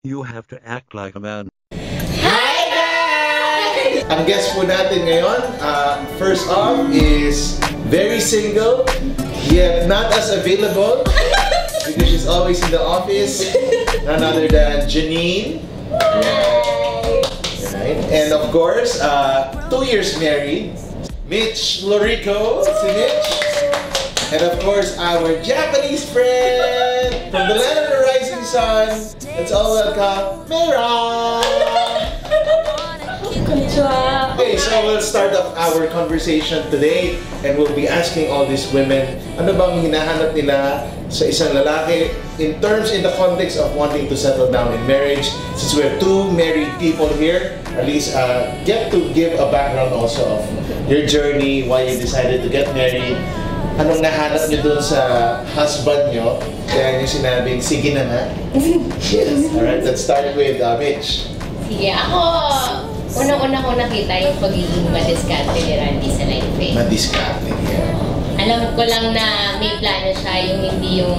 You have to act like a man. Hi guys! Ang guest po natin ngayon, first off is very single, yet not as available because she's always in the office. None other than Janine. Right. And of course, 2 years married, Mitch Lorico, si Mitch. And of course, our Japanese friend from the land of the rising sun. Let's all welcome Mera! Konnichiwa! Okay, so we'll start off our conversation today and we'll be asking all these women ano bang hinahanap nila sa isang lalaki in the context of wanting to settle down in marriage. Since we have two married people here, at least get to give a background also of your journey, why you decided to get married. Anong nahanap niyo dun sa husband niyo? Kaya niyo sinabing, sige na nga. Yes. Alright, let's start with Mitch. Sige, ako, unang-una ko nakita yung pagiging madiskarte ni Randy sa life eh. Madiskarte, yeah. Alam ko lang na may plano siya, yung hindi yung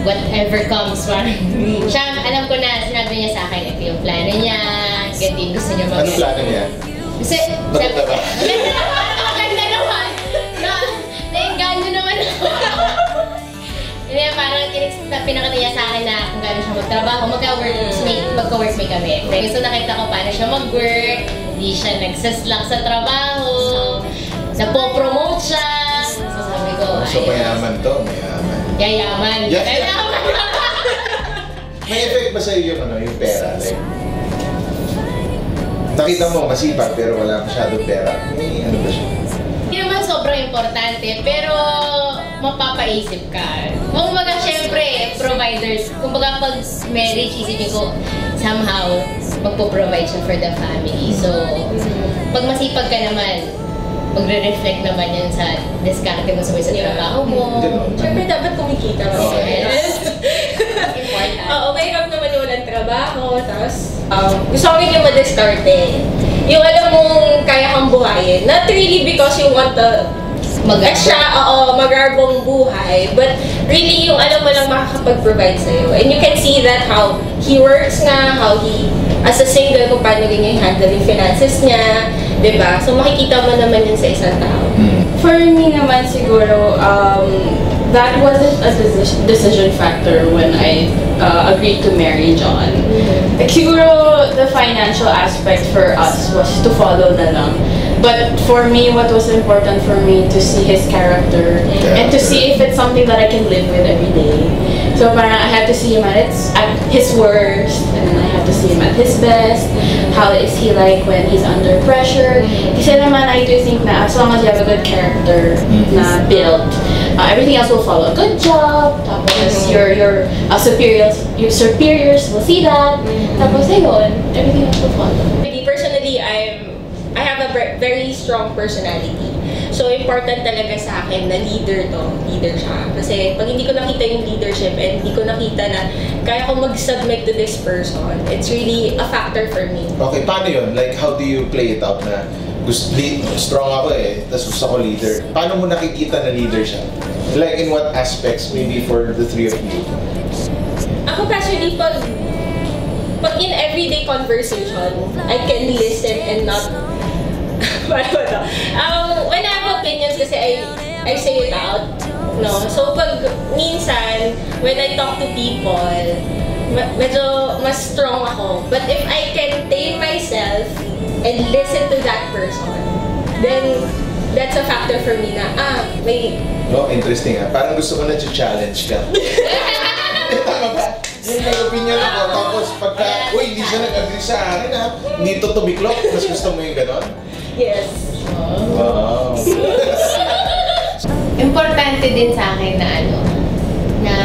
whatever comes parang. Siya, alam ko na, sinabi niya sa akin, ito yung plano niya, ganito yung gusto niya mag- Anong plano niya? Kasi, Maganda ba? Maganda naman! Nainganyo naman ako. Hindi, parang pinakita niya sa akin na kung gano'n siya magtrabaho, magka-workmate kami. So nakita ko paano siya mag-work, hindi siya nagsaslak sa trabaho, napopromote siya. So sabi ko, So mayaman to, mayaman. Yayaman. Yeah. Yayaman. May effect ba sa'yo yung pera? Like, nakita mo masipag pero wala masyadong pera. May ano ba siya? Hindi naman sobrang importante, pero mapapaisip ka. Kumbaga, syempre, providers. Kumbaga, pag marriage, isipin ko, somehow, magpo-provide siya for the family. So, pag masipag ka naman, magre-reflect naman yan sa diskarte mo sa trabaho mo. Siyempre, dapat kumikita mo. Yes. Important. Oo, mahirap naman yung walang trabaho. Tapos, gusto ko rin yung madiskarte. Yung alam mong kaya kang buhayin. Not really because you want the magarbong buhay. But really, yung alam mo lang makakapag-provide sa'yo. And you can see that how he works nga, how he, as a single, kung paano rin yung handle yung finances niya. Diba? So makikita mo naman yun sa isang tao. For me naman siguro, that wasn't a decision factor when I agreed to marry John. Like, siguro, the financial aspect for us was to follow na lang. But for me, what was important for me to see his character and to see if it's something that I can live with every day. So parang I had to see him at his worst, and then I had to see him at his best. How is he like when he's under pressure? Kasi naman, I do think na as long as you have a good character na built, everything else will follow. A good job, tapos your superiors will see that, tapos ayun, everything else will follow. Personally, I have a very strong personality. So, important talaga sa akin na leader siya. Kasi pag hindi ko nakita yung leadership and hindi ko nakita na kaya ko mag-submit to this person, it's really a factor for me. Okay, paano yun? Like, how do you play it out na strong ako tapos gusto ko leader? Paano mo nakikita na leader siya? Like, in what aspects, maybe for the three of you? Ako casually, pag in everyday conversation, I can listen and not when I have opinions kasi I say it out, no? So pag minsan, when I talk to people, medyo mas strong ako. But if I can tame myself and listen to that person, then that's a factor for me na, may... No, interesting Parang gusto ko na challenge ka. Tama ba? Yun may opinion ako. Tapos pagka, uy, hindi siya nag-agree sa akin hindi to tumiklop. Mas gusto mo yung ganon? Yes. Wow. Importante din sa akin na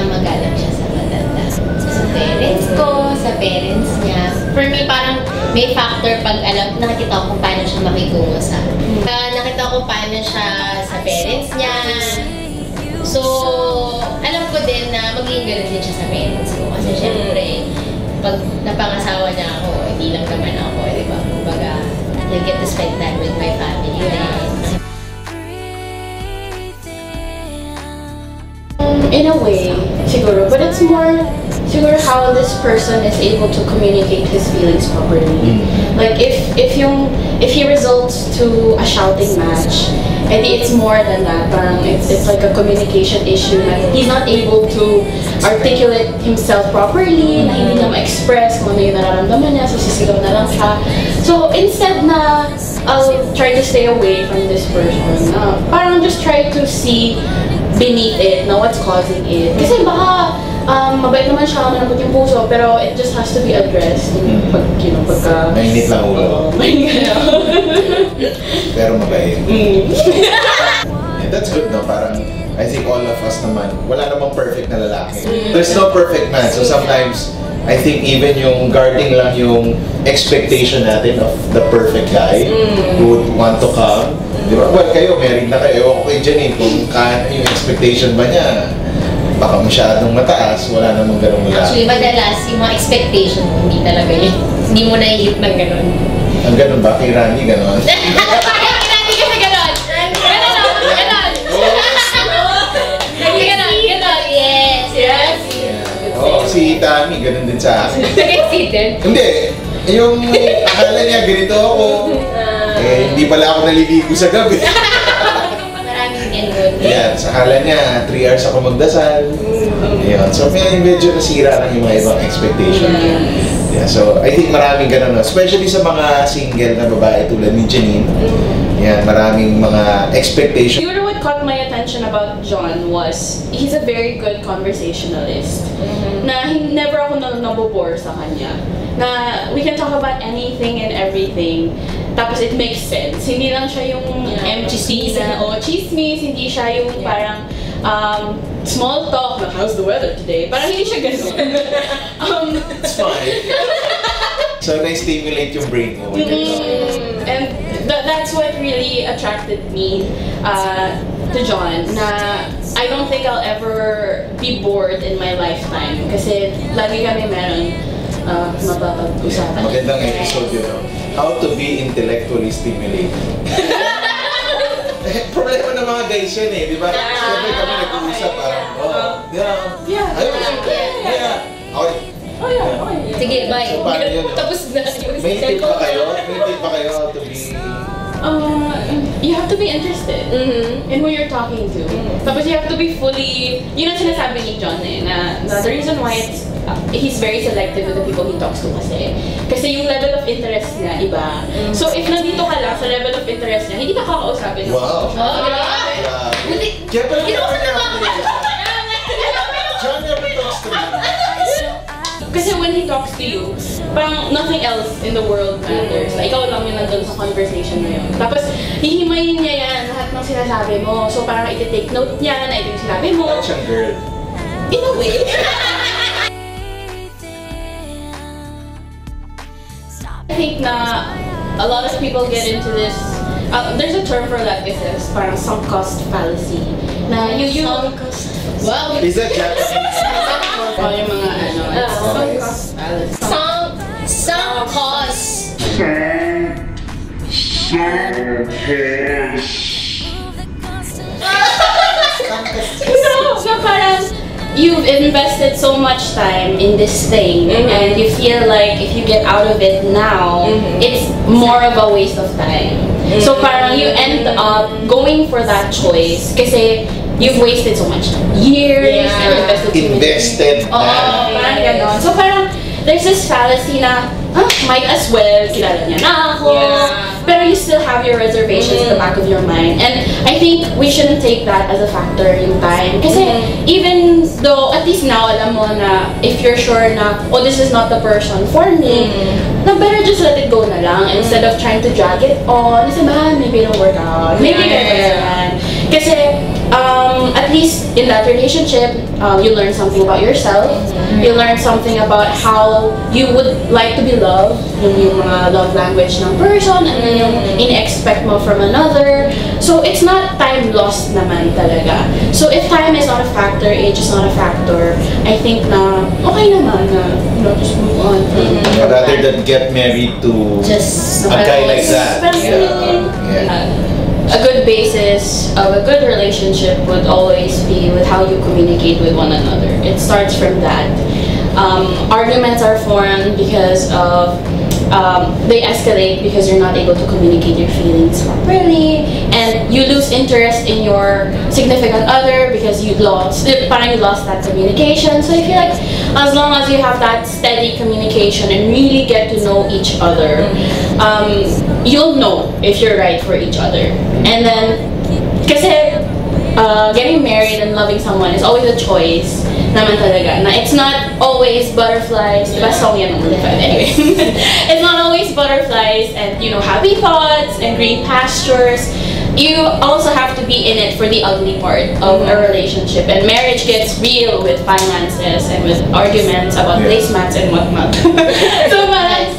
magalang siya sa matanda. Sa parents ko, sa parents niya. For me, parang may factor pag nakita ko kung paano siya makitungo sa. Nakita ko paano siya sa parents niya. So, alam ko din na magiging ganun din siya sa parents ko. Kasi syempre, pag napangasawa niya ako, hindi lang naman ako, di ba? Kumbaga, I get to spend time with my family. In a way, siguro, but it's more siguro how this person is able to communicate his feelings properly. Like if he results to a shouting match, I think it's more than that. Parang it's like a communication issue na he's not able to articulate himself properly, na hindi niya ma-express kung ano yung nararamdaman niya, so sisigaw na lang siya. So instead na I'll try to stay away from this person, parang just try to see beneath it, na what's causing it. Kasi baka mabait naman siya, malambot yung puso, pero it just has to be addressed. Pag, pagka... Mainit lang ulo. Pero mabait. And that's good, no? Parang, I think all of us naman, wala namang perfect na lalaki. There's no perfect man. So sometimes, I think even yung guarding lang yung expectation natin of the perfect guy who would want to come. Di ba? Well, kayo, married na kayo. Ewan ko kayo dyan yung expectation ba niya? Baka masyadong mataas, wala namang ganun lalaki. Actually, madalas yung mga expectation mo, hindi talaga yun. Hindi mo na-hit ng ganun. Ang ganun ba? Kay Randy, ganun? Kay Randy kasi ganun. Ganun. Ganun. Yes. Oo, si Tami, ganun din sa akin. Nag-exceeded? Hindi. Yung akala niya, ganito ako. Hindi pala ako naliligo sa gabi. Maraming ganun. Yan, sa akala niya, 3 hours ako magdasal. Yan. So, medyo nasira lang yung mga ibang expectation. Yeah, so, I think maraming ganun. Especially sa mga single na babae tulad ni Janine. Yan, maraming mga expectation. Siguro what caught my attention about John was he's a very good conversationalist. Na never ako nabobore sa kanya. Na we can talk about anything and everything. Tapos it makes sense. Hindi lang siya yung empty na o chismis, hindi siya yung parang small talk na how's the weather today. Parang hindi siya ganun. It's fine. So, na-stimulate yung brain mo when you're talking. And that's what really attracted me to John. Na I don't think I'll ever be bored in my lifetime. Kasi lagi kami meron mapapag-usapan. Magandang episode yun, no? How to be intellectually stimulated. Problema ng mga guys yun eh, di ba? Siyempre kami nag-uusap parang, Sige, bye. So, paano yun? Tapos na. May tip ba kayo? May tip ba kayo how to be... You have to be interested in who you're talking to. Tapos you have to be fully... Yun ang sinasabi ni John eh, na the reason why he's very selective with the people he talks to kasi yung level of interest niya iba. So if nandito ka lang sa level of interest niya, hindi ka kakausapin. Wow! Grabe. Kaya pala John never talks to me. Kasi when he talks to you, parang nothing else in the world matters. Na ikaw lang yung nandun sa conversation na yun. Tapos, hihimayin niya yan, lahat ng sinasabi mo. So parang iti-take note niya na ito yung sinabi mo. Parang siyang girl. In a way. I think na a lot of people get into this. There's a term for that. This is parang sunk cost fallacy. Na you Wow. Is that Japanese? yung mga sunk cost fallacy. Sunk cost. So parang you've invested so much time in this thing and you feel like if you get out of it now, it's more of a waste of time. So parang you end up going for that choice kasi you've wasted so much years and invested na. Parang ganon. So parang there's this fallacy na might as well, kilala niya na ako. Pero you still have your reservations in the back of your mind. And I think we shouldn't take that as a factor in time. Kasi even though, at least now, alam mo na if you're sure na, oh, this is not the person for me, na better just let it go na lang instead of trying to drag it on. Kasi maybe it'll work out. Maybe ganyan. Kasi at least in that relationship, you learn something about yourself. You learn something about how you would like to be loved, yung mga love language ng person, and then yung in-expect mo from another. So it's not time lost naman talaga. So if time is not a factor, age is not a factor, I think na okay naman na just move on. Rather than get married to Just a guy like that. A good basis of a good relationship would always be with how you communicate with one another. It starts from that. Arguments are formed because of they escalate because you're not able to communicate your feelings properly, and you lose interest in your significant other because you lost that communication. So I feel like as long as you have that steady communication and really get to know each other, you'll know if you're right for each other. And then, kasi getting married and loving someone is always a choice naman talaga. Na it's not always butterflies. Diba song yan ng anyway. It's not always butterflies and, you know, happy thoughts and green pastures. You also have to be in it for the ugly part of a relationship. And marriage gets real with finances and with arguments about placemats and whatnot. So parang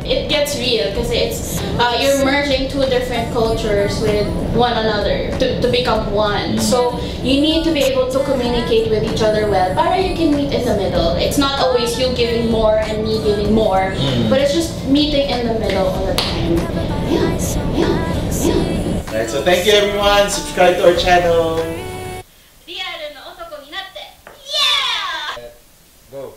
it gets real because it's you're merging two different cultures with one another to become one. So you need to be able to communicate with each other well. Para you can meet in the middle. It's not always you giving more and me giving more, but it's just meeting in the middle all the time. Alright, so thank you everyone. Subscribe to our channel. Go.